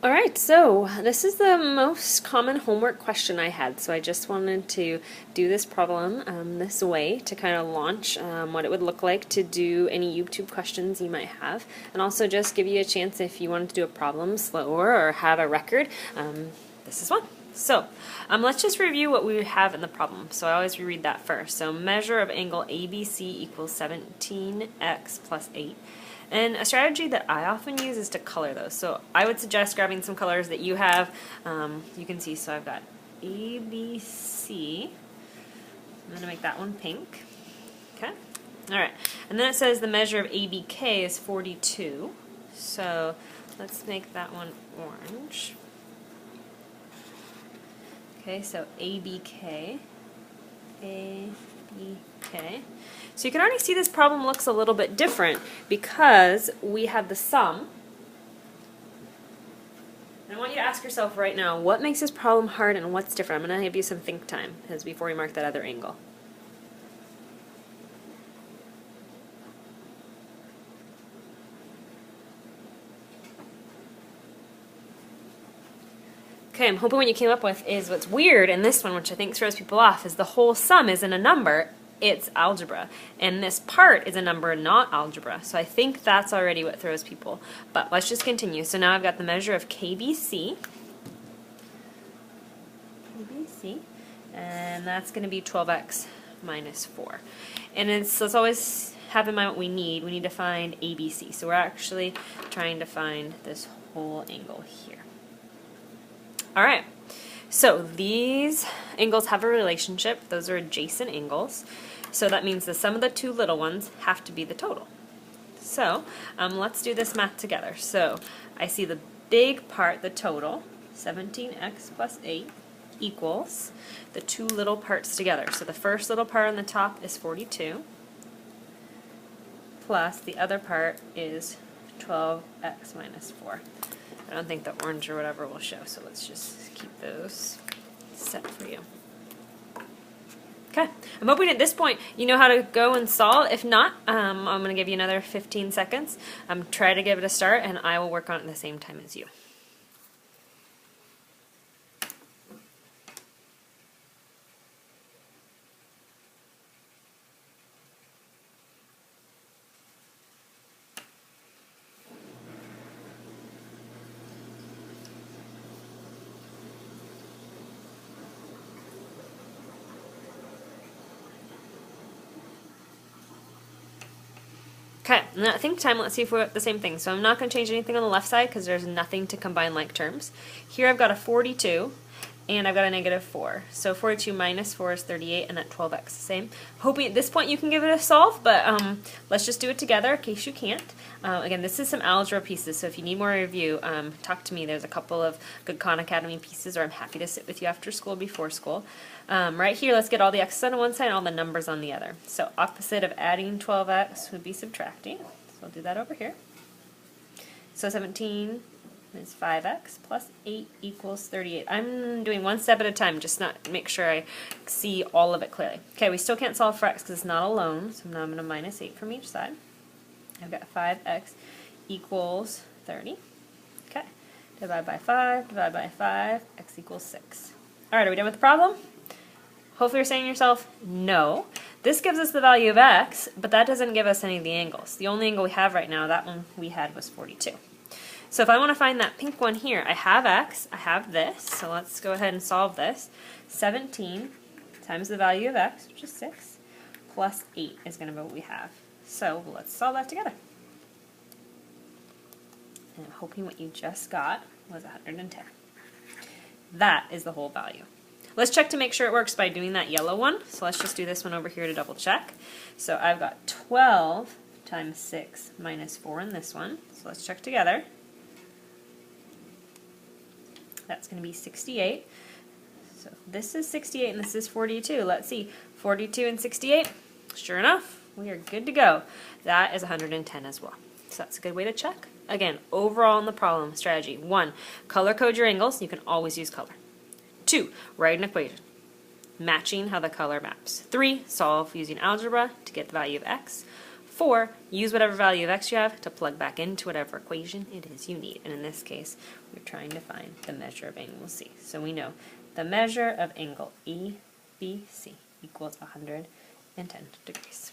Alright, so this is the most common homework question I had, so I just wanted to do this problem this way to kind of launch what it would look like to do any YouTube questions you might have, and also just give you a chance if you wanted to do a problem slower or have a record, this is one. So, let's just review what we have in the problem. So I always reread that first. So measure of angle ABC equals 17x plus 8. And a strategy that I often use is to color those. So I would suggest grabbing some colors that you have. You can see, so I've got ABC. I'm going to make that one pink. Okay. All right. And then it says the measure of ABK is 42. So let's make that one orange. Okay, so ABK. ABK. So you can already see this problem looks a little bit different because we have the sum. And I want you to ask yourself right now, what makes this problem hard and what's different? I'm going to give you some think time before we mark that other angle. Okay, I'm hoping what you came up with is what's weird in this one, which I think throws people off, is the whole sum isn't a number. It's algebra, and this part is a number, not algebra. So I think that's already what throws people. But let's just continue. So now I've got the measure of KBC, and that's going to be 12x minus 4. And let's always have in mind what we need. We need to find ABC. So we're actually trying to find this whole angle here. All right. So these angles have a relationship. Those are adjacent angles. So that means the sum of the two little ones have to be the total. So let's do this math together. So I see the big part, the total, 17x plus 8 equals the two little parts together. So the first little part on the top is 42 plus the other part is 12x minus 4. I don't think the orange or whatever will show, so let's just keep those set for you. Okay, I'm hoping at this point you know how to go and solve. If not, I'm going to give you another 15 seconds. Try to give it a start, and I will work on it at the same time as you. Okay, now think time, let's see if we're at the same thing. So I'm not going to change anything on the left side because there's nothing to combine like terms. Here I've got a 42 and I've got a negative 4. So 42 minus 4 is 38 and that 12x is the same. Hoping at this point you can give it a solve, but let's just do it together in case you can't. Again, this is some algebra pieces, so if you need more review, talk to me. There's a couple of good Khan Academy pieces, or I'm happy to sit with you after school, before school. Right here, let's get all the x's on one side and all the numbers on the other. So opposite of adding 12x would be subtracting. So I'll do that over here. So 17 is 5x plus 8 equals 38. I'm doing one step at a time, just not make sure I see all of it clearly. Okay, we still can't solve for x because it's not alone, so now I'm going to minus 8 from each side. I've got 5x equals 30. Okay, divide by 5, divide by 5, x equals 6. All right, are we done with the problem? Hopefully you're saying to yourself, no. This gives us the value of x, but that doesn't give us any of the angles. The only angle we have right now, that one we had was 42. So if I want to find that pink one here, I have x, I have this, so let's go ahead and solve this. 17 times the value of x, which is 6, plus 8 is going to be what we have. So let's solve that together. And I'm hoping what you just got was 110. That is the whole value. Let's check to make sure it works by doing that yellow one. So let's just do this one over here to double check. So I've got 12 times 6 minus 4 in this one. So let's check together. That's going to be 68. So this is 68 and this is 42. Let's see. 42 and 68. Sure enough, we are good to go. That is 110 as well. So that's a good way to check. Again, overall in the problem, strategy. 1, color code your angles. You can always use color. 2, write an equation, matching how the color maps. 3, solve using algebra to get the value of x. 4, use whatever value of x you have to plug back into whatever equation it is you need. And in this case, we're trying to find the measure of angle C. So we know the measure of angle EBC equals 110 degrees.